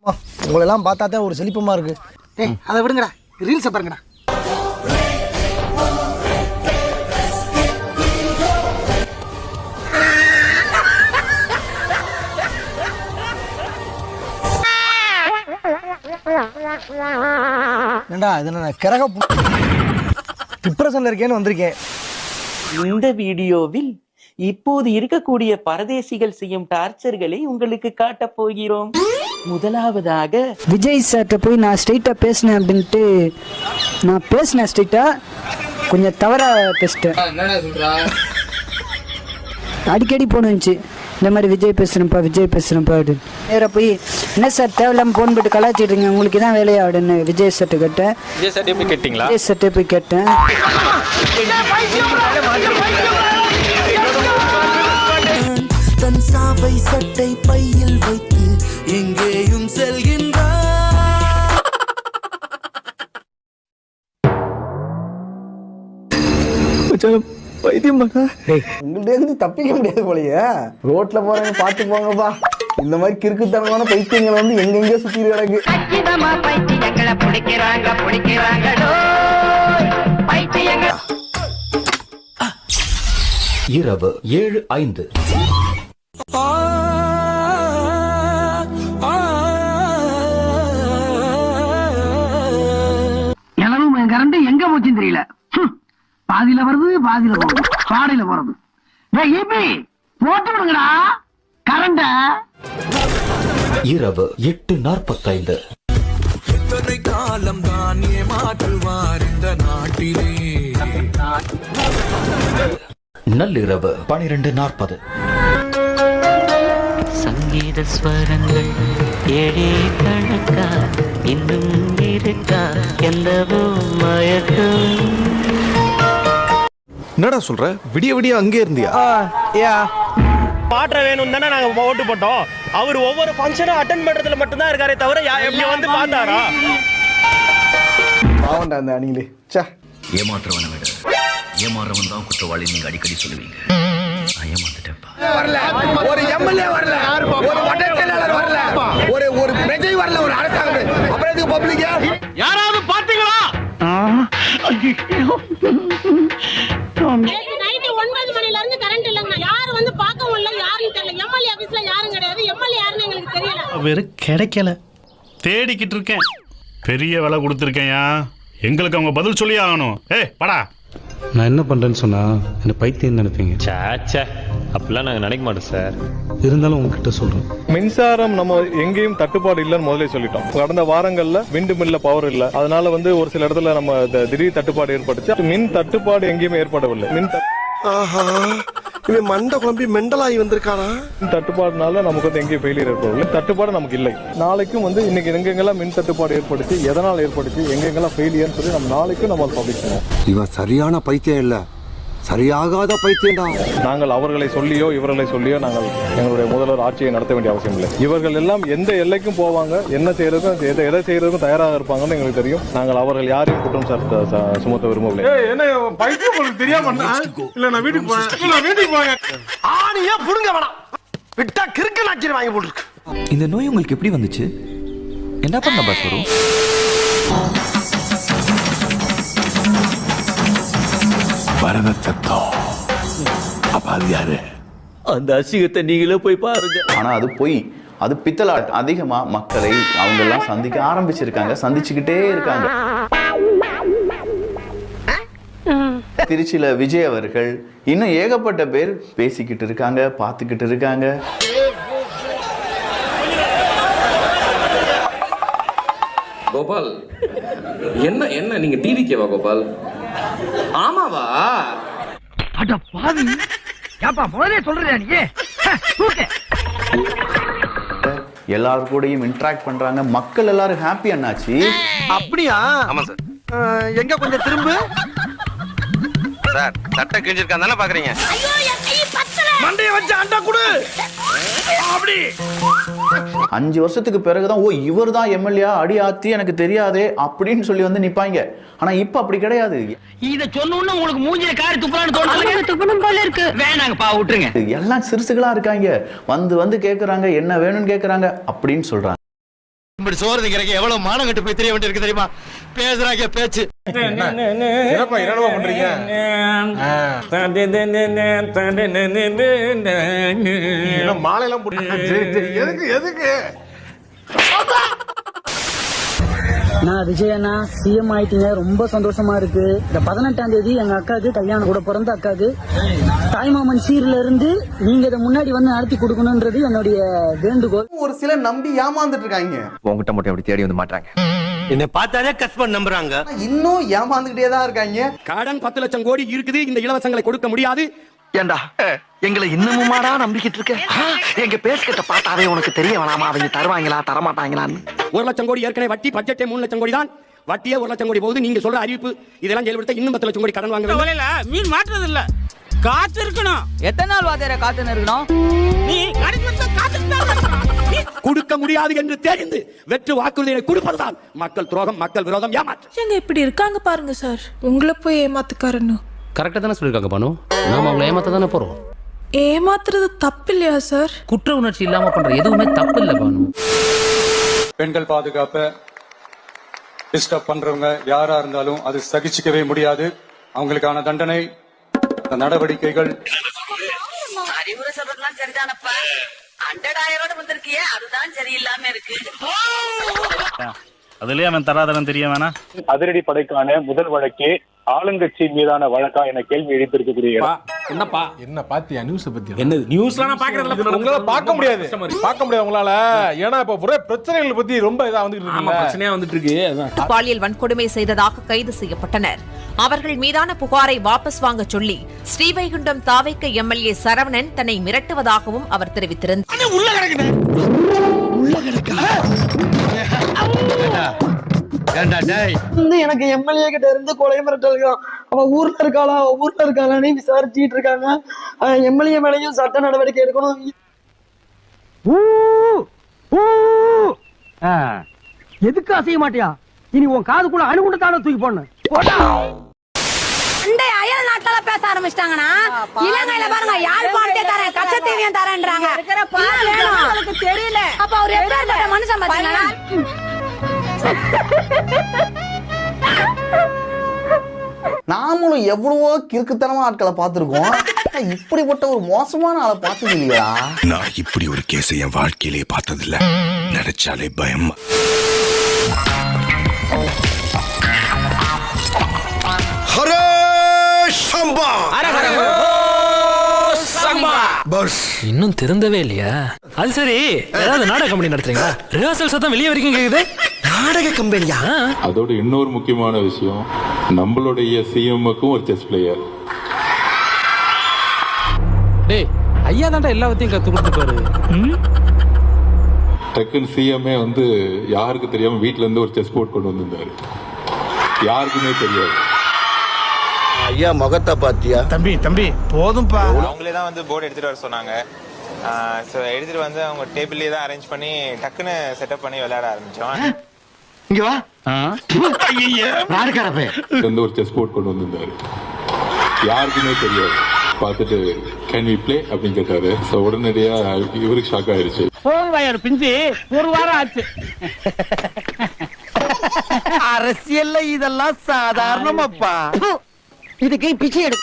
உங்களெல்லாம் பார்த்தா தான் ஒரு செழிப்பமா இருக்கு. அதை விடுங்கடா, ரீல்ஸை பாருங்கடா. ஏண்டா இது நான் கிரக டிப்ரெஷன்ல இருக்கேன்னு வந்திருக்கேன். இந்த வீடியோவில் இப்போது இருக்கக்கூடிய பரதேசிகள் செய்யும் டார்ச்சர்களை உங்களுக்கு காட்டப் போகிறோம். முதலாவதாக விஜய் சார்கிட்ட போய் நான் ஸ்ட்ரெயிட்டா பேசினேன் அப்படின்ட்டு நான் பேசினேன். ஸ்ட்ரெயிட்டா கொஞ்சம் தவறா பேசிட்டேன். அடிக்கடி போனுச்சு இந்த மாதிரி விஜய் பேசுறேன்ப்பா அப்படின்னு. நேராக போய் என்ன சார் தேவையில்லாம போன் போட்டு கலாச்சிட்டு இருக்கீங்க, உங்களுக்கு தான் வேலையா அப்படின்னு விஜய் சார்ட்ட கேட்டேன். விஜய் சார்ட்டே போய் கேட்டேன். தன் சாவை சட்டை பையில் வைத்து எங்கேயும் செல்கின்றார். பைத்தியம் உங்கள்ட்ட இருந்து தப்பிக்க முடியாது போலயே. ரோட்ல போறவங்க பார்த்து போங்கப்பா. இந்த மாதிரி கிறுக்குத்தனமான பைத்தியங்கள் வந்து எங்கெங்க சுத்தி கிடக்கு. இரவு 7:05. எனவும் கரண்ட் எங்க போச்சுன்னு தெரியல. பாதியில வருது, பாதியில போகுது, பாடையில போறது. போட்டு விடுங்கடா கரண்ட. இரவு 8:45. எத்தனை காலம் தான் ஏமாற்றுவார் இந்த நாட்டிலே. நள்ளிரவு 12:40. சங்கீத ஸ்வரங்கள் ஏழே கணக்கா இன்னும் இருக்கா எந்தவோ மயக்கம். என்னடா சொல்ற? விடிய விடிய அங்கே இருந்தியா? மாற்ற வேணும் தானே நாங்க ஓட்டு போட்டோம். அவர் ஒவ்வொரு ஃபங்க்ஷனும் அட்டெண்ட் பண்றதுல மட்டும்தான் இருக்காரே தவிர எப்படி வந்து பார்த்தாரா? பாவண்டா அந்த அணிலே. ச்சே, ஏமாற்றவனை விட ஏமாறவன் தான் குற்றவாளி நீங்க அடிக்கடி சொல்லுவீங்க. நான் ஏமாந்துட்டேன்ப்பா. ஒரு எம்எல்ஏ வரல, ஒரு வட்ட செயலாளர் வரல, ஒரு பிரஜை வரல, ஒரு அரசாங்கம். அப்புறம் எதுக்கு பப்ளிக்? யாராவது பாத்தீங்களா? நைட்டு 9 மணில இருந்து கரண்ட் இல்லங்க. யாரு வந்து பார்க்கவும் இல்ல, யாரும் தெரியல. எம்எல்ஏ ஆபீஸ்ல யாரும் கிடையாது. எம்எல்ஏ யாருன்னு எங்களுக்கு தெரியல. வெறும் கிடைக்கல, தேடிக்கிட்டு இருக்கேன். பெரிய விலை கொடுத்துருக்கேன்யா, எங்களுக்கு அவங்க பதில் சொல்லி ஆகணும். படா. நான் என்ன பண்றேன்னு சொன்னா என்ன பைத்தியம் நினைப்பீங்க. சாச்சா, அப்படிலாம் நாங்க நினைக்க மாட்டோம் சார். இருந்தாலும் உங்ககிட்ட சொல்றேன், மின்சாரம் நம்ம எங்கேயும் தட்டுப்பாடு இல்லைன்னு முதல்ல சொல்லிட்டோம். கடந்த வாரங்கள்ல விண்டு மில்ல பவர் இல்ல, அதனால வந்து ஒரு சில இடத்துல நம்ம திடீர் தட்டுப்பாடு ஏற்பட்டுச்சு. மின் தட்டுப்பாடு எங்கேயுமே ஏற்படவில்லை. இவன் மண்டை குழம்பி மெண்டலாகி வந்திருக்கானா? மின் தட்டுப்பாடுனால நமக்கு வந்து எங்கேயும் ஃபெயிலியர் ஏற்படவில்லை. தட்டுப்பாடு நமக்கு இல்லை. நாளைக்கும் வந்து இன்னைக்கு எங்கெங்கெல்லாம் மின் தட்டுப்பாடு ஏற்படுச்சு, எதனால் ஏற்படுச்சு, எங்கெங்கெல்லாம் ஃபெயிலியர்னு சொல்லி நம்ம நாளைக்கும் நம்ம பப்ளிக் பண்ணுவோம். இவன் சரியான பைத்தியம் இல்ல, சரியாகாத பைத்தியம்டா. நாங்கள் அவர்களை சொல்லியோ இவர்களை சொல்லியோ நாங்கள் எங்களுடைய முதல்வர் ஆட்சியை நடத்த வேண்டிய அவசியம் இல்லை. இவர்கள் எல்லாம் எந்த எல்லைக்கும் போவாங்க, என்ன செய்யறதுக்கும் எதை செய்யறதுக்கும் தயாராக இருப்பாங்கன்னு எங்களுக்கு தெரியும். நாங்கள் அவர்கள் யாரையும் குற்றம் சுமத்த விரும்பவில்லை. இந்த நோய் உங்களுக்கு எப்படி வந்துச்சு? என்ன பண்ண பாஸ் வரும்? அந்த அசிங்கத்தை நீங்களே போய் பாருங்க. ஆனா அது போய் அது பித்தலாட் அதிகமா மக்களை அவங்க எல்லாம் சந்திக்க ஆரம்பிச்சிருக்காங்க, சந்திச்சுக்கிட்டே இருக்காங்க. திருச்சியில விஜய் அவர்கள் இன்னும் ஏகப்பட்ட பேர் பேசிக்கிட்டு இருக்காங்க, பார்த்துக்கிட்டு இருக்காங்க. கோபால், என்ன என்ன நீங்க டிவிக்கேவா கோபால்? ஆமாவா? அட பாவி, ஏப்பா முதல்ல சொல்றியா நீ? எல்லாரும் கூடயும் இன்டராக்ட் பண்றாங்க, மக்கள் எல்லாரும் ஹாப்பி. அண்ணாச்சி அப்படியா? ஆமா சார். எங்க கொஞ்சம் திரும்ப சார், சட்டை கிழிஞ்சிருக்கான் தானே பாக்குறீங்க? மண்டைய வச்சு அண்டா குடு. அப்படி 5 வருஷத்துக்கு பிறகுதான் ஓ இவர் தான் எம்எல்ஏ அடி ஆத்தி எனக்கு தெரியாதே அப்படின்னு சொல்லி வந்து நிப்பாங்க. ஆனா இப்ப அப்படி கிடையாது. இத சொன்னோன்னு உங்களுக்கு மூஞ்சில காரி துப்புறான்னு தோணுது. துப்பணும் போல இருக்கு. வேணாங்கப்பா, விட்டுருங்க. எல்லாம் சிறுசுகளா இருக்காங்க, வந்து வந்து கேக்குறாங்க, என்ன வேணும்னு கேக்குறாங்க அப்படின்னு சொல்றாங்க. இப்படி சோறு திங்கிறக்கு எவ்வளவு மானம் கட்டு போய் தெரிய வேண்டியிருக்கு தெரியுமா? பேசுறாங்க பேச்சு. என்னப்பா என்னமா பண்றீங்க? மாலையெல்லாம் போட்டு எதுக்கு நான் விஜய் அண்ணா சிஎம் ஆயிட்டீங்க, ரொம்ப சந்தோஷமா இருக்கு. இந்த 18ஆம் தேதி எங்க அக்காவுக்கு கல்யாணம், கூட பிறந்த அக்காவுக்கு தாய்மாமன் சீர்ல இருந்து நீங்க இதை முன்னாடி வந்து நடத்தி கொடுக்கணும்ன்றது என்னுடைய வேண்டுகோள். ஒரு சிலர் நம்பி ஏமாந்துட்டு இருக்காங்க. உங்ககிட்ட மட்டும் எப்படி தேடி வந்து மாட்டாங்க. என்னை பார்த்தாலே கஸ்பன் நம்புறாங்க. இன்னும் ஏமாந்துகிட்டே தான் இருக்காங்க. கடன் 10 லட்சம் கோடி இருக்குது, இந்த இலவசங்களை கொடுக்க முடியாது. ஏண்டா எங்களை இன்னமுமாடா நம்பிக்கிட்டு இருக்க? எங்க பேசிக்கிட்ட பார்த்தாவே உனக்கு தெரிய வேணாமா அவங்க தருவாங்களா தரமாட்டாங்களான்னு? 1 லட்சம் கோடி ஏற்கனவே வட்டி, பட்ஜெட்டே 3 லட்சம் கோடி தான். வட்டியே 1 லட்சம் கோடி போகுது. நீங்க சொல்ற அறிவிப்பு இதெல்லாம் செயல்படுத்த இன்னும் 10 லட்சம் கோடி கடன் வாங்க வேண்டும். மீன் மாற்றுறது இல்ல, காத்து இருக்கணும். எத்தனை நாள் வாத்தியார காத்துன்னு இருக்கணும்? நீ கொடுக்க முடியாது என்று தெரிந்து வெற்று வாக்குறுதியை கொடுப்பதுதான் மக்கள் துரோகம், மக்கள் விரோதம், ஏமாற்றம். எங்க இப்படி இருக்காங்க பாருங்க சார். உங்களை போய் ஏமாத்துக்காரன்னு கரெக்டா தானே சொல்லிருக்காங்க பானு. நாம அவங்களை ஏமாத்த தானே போறோம். ஏமாத்துறது தப்பு இல்லையா சார்? குற்ற உணர்ச்சி இல்லாம பண்ற எதுவுமே தப்பு இல்ல பானு. பெண்கள் பாதுகாப்பை டிஸ்டர்ப் பண்றவங்க யாரா இருந்தாலும் அது சகிச்சுக்கவே முடியாது. அவங்களுக்கான தண்டனை, நடவடிக்கைகள். அறிவுரை சொல்றதுலாம் சரிதானப்பா. 100,000 வந்திருக்கியே, அதுதான் சரியில்லாம இருக்கு. அதுலயே அவன் தராதரன் தெரிய வேணா. அதிரடி படைக்கான முதல் வழக்கே ஆளுங்கட்சி மீதான வழக்கா என கேள்வி எழுப்பியிருக்கக்கூடிய என்னப்பா என்ன பாத்தியா நியூஸ் பத்தி? என்னது நியூஸ்லாம் நான் பாக்குறதுல உங்களால பார்க்க முடியாது உங்களால. ஏன்னா இப்ப ஒரே பிரச்சனைகள் பத்தி ரொம்ப இதா வந்துட்டு இருக்கு. பிரச்சனையா வந்துட்டு இருக்கு. பாலியல் வன்கொடுமை செய்ததாக கைது செய்யப்பட்டனர். அவர்கள் மீதான புகாரை வாபஸ் வாங்க சொல்லி ஸ்ரீவைகுண்டம் தாவைக்க எம்எல்ஏ சரவணன் தன்னை மிரட்டுவதாகவும் அவர் தெரிவித்திருந்தார். எனக்கு எம்எல்ஏ கிட்ட இருந்து கொலை மிரட்டல். அவ ஊர்ல இருக்காளான்னு விசாரிச்சுட்டு இருக்காங்க. எம்எல்ஏ மேலையும் சட்ட நடவடிக்கை எடுக்கணும். எதுக்கு அசைய மாட்டியா? இனி உன் காதுக்குள்ள அணுகுண்டு தானே தூக்கி போடணும். அயல் நாட்டால பேச ஆரம்பிச்சிட்டாங்கன்னா இலங்கையில பாருங்க யாழ்ப்பாணத்தை தரேன், கச்சத்தீவியம் தரேன்றாங்க. தெரியல அப்ப அவர் எப்பேற்பட்ட மனுஷன் பாத்தீங்களா? நாமளும் எவ்வளவோ கிறுக்குத்தனமா ஆட்களை பார்த்திருக்கோம். இப்படிப்பட்ட ஒரு மோசமான ஆளை பார்த்தது இல்லையா? நான் இப்படி ஒரு கேஸை என் வாழ்க்கையிலே பார்த்ததில்ல. நினைச்சாலே பயம். ஹரே சம்பா, இன்னும் திருந்தவே இல்லையா? அது சரி, ஏதாவது நாடக கம்பெனி நடத்துறீங்களா? ரிஹர்சல் சத்தம் வெளியே வரைக்கும் கேக்குது. நாடக கம்பெனியா? அதோட இன்னொரு முக்கியமான விஷயம், நம்மளுடைய சிஎம்முக்கும் ஒரு செஸ் பிளேயர். டேய், ஐயா தான்டா எல்லாத்தையும் கத்து கொடுத்துட்டாரு. டக்குன்னு சிஎம்ஏ வந்து யாருக்கு தெரியாம வீட்டுல இருந்து ஒரு செஸ் போர்ட் கொண்டு வந்திருந்தாரு. யாருக்குமே தெரியாது. ஐயா முகத்தை பாத்தியா? தம்பி போதும்பா. அவங்களே தான் வந்து போர்டு எடுத்துட்டு வர சொன்னாங்க. ஸோ எடுத்துட்டு வந்து அவங்க டேபிள்லேயே தான் அரேஞ்ச் பண்ணி டக்குன்னு செட்டப் பண்ணி விளையாட ஆரம்பிச்சோம். இங்க வா. வந்து ஒரு செஸ் போர்ட் கொண்டு வந்திருந்தாரு. யாருக்குமே தெரியாது. பார்த்துட்டு கேன் வி பிளே அப்படின்னு கேட்டாரு. ஸோ உடனடியா இவருக்கு ஷாக் ஆயிருச்சு. போதும் பிஞ்சு, ஒரு வாரம் ஆச்சு. அரசியல்ல இதெல்லாம் சாதாரணமாப்பா. இதுக்கு பிச்சை எடு.